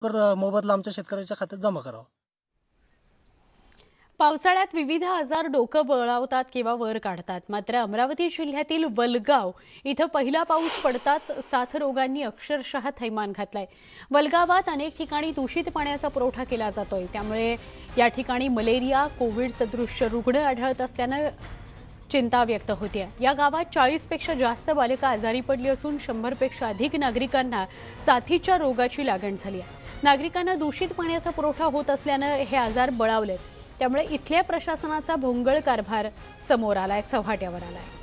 मोबदला आमच्या शेतकऱ्याच्या खात्यात जमा करावा। पावसाळ्यात विविध आजार डोकं बळावतात किंवा वर काढतात। मात्र अमरावती जिल्ह्यातील वलगाव इथं पहिला पाऊस पडताच साथरोगांनी अक्षरशः थैमान घातलाय। वलगावात अनेक ठिकाणी दूषित पाण्याचा पुरवठा केला जातोय, त्यामुळे या ठिकाणी मलेरिया, कोविड सदृश्य रुग्ण आढळत असल्याने चिंता व्यक्त होते। या गावात 40 पेक्षा जास्त बालकं आजारी पडली असून 100 पेक्षा अधिक नागरिकांना साथीच्या रोगाची लागण झाली आहे। नागरिकांना दूषित पाण्याचा पुरवठा होत असल्याने हे आजार बळावले, त्यामुळे इथल्या प्रशासनाचा भोंगळ कारभार समोर आलाय, चव्हाट्यावर आलाय।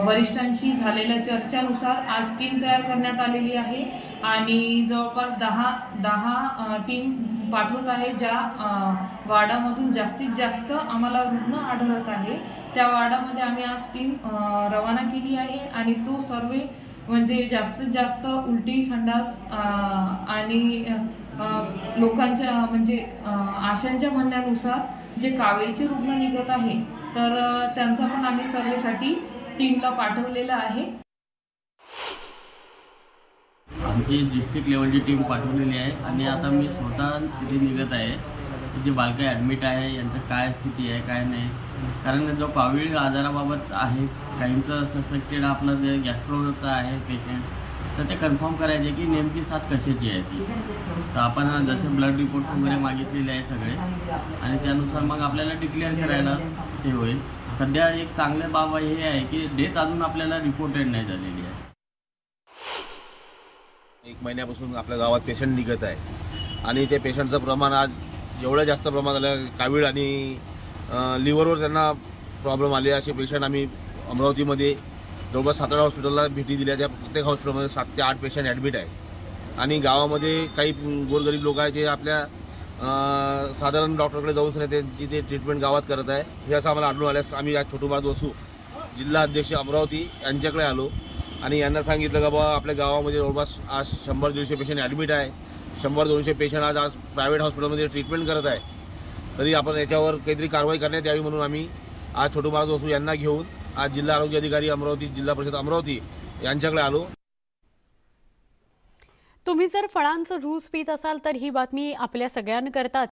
वरिष्ठांशी झालेल्या चर्चेनुसार आज टीम तयार करण्यात आलेली आहे आणि जवळपास 10 टीम पाठवत आहे। ज्या वार्डामधून जास्तीत जास्त आम्हाला रुग्ण आढळत आहे त्या वार्डामध्ये आम्ही आज टीम रवाना केली आहे आणि तो सर्वे म्हणजे जास्तीत जास्त उलटी, संडास आणि लोकांच्या म्हणजे आशांच्या म्हणण्यानुसार जे कावीळचे रुग्ण निघत आहे तर त्यांचा पण आम्ही सर्वेसाठी टीमला पाठवलेला आहे। आमची डिस्ट्रिक्ट लेवलची टीम पाठवलेली आहे आणि आता मी स्वतः तिथे निघत आहे की जे बालकं ॲडमिट आहे यांचं काय स्थिती आहे काय नाही। कारण जो कावीळ आजाराबाबत आहे, काहींचं सस्पेक्टेड आपलं जे गॅस्ट्रोचं आहे पेशंट, तर ते कन्फर्म करायचे की नेमकी साथ कशाची आहे ती। तर आपण जसे ब्लड रिपोर्ट वगैरे मागितलेले आहे सगळे आणि त्यानुसार मग आपल्याला डिक्लेअर करायला हे होईल। सध्या एक चांगलं बाब हे आहे की डेथ अजून आपल्याला रिपोर्टेड नाही झालेली आहे। 1 महिन्यापासून आपल्या गावात पेशंट निघत आहे आणि ते पेशंटचं प्रमाण आज एवढं जास्त प्रमाण झालं, कावीळ आणि लिव्हरवर त्यांना प्रॉब्लेम आले असे पेशंट आम्ही अमरावतीमध्ये जवळपास 7 हॉस्पिटलला भेटी दिल्या। त्या प्रत्येक हॉस्पिटलमध्ये 7 ते 8 पेशंट ॲडमिट आहे आणि गावामध्ये काही गोरगरीब लोक आहेत जे आपल्या साधारण डॉक्टरकडे जाऊन त्यांची ते ट्रीटमेंट गावात करत आहे। हे असं आम्हाला आढळून आल्यास आम्ही आज छोटू बाळ वसू जिल्हा अध्यक्ष अमरावती यांच्याकडे आलो आणि यांना सांगितलं का बाबा आपल्या गावामध्ये जवळपास आज 100-150 पेशंट ॲडमिट आहे, 100-200 पेशंट आज प्रायव्हेट हॉस्पिटलमध्ये ट्रीटमेंट करत आहे, तरी आपण याच्यावर काहीतरी कारवाई करण्यात यावी म्हणून आम्ही आज छोटू बाळ वसू यांना घेऊन आज जिल्हा आरोग्य अधिकारी अमरावती, जिल्हा परिषद अमरावती यांच्याकडे आलो। तुम्ही जर फळांचं ज्यूस पीत असाल तर ही बातमी आपल्या सगळ्यांकरता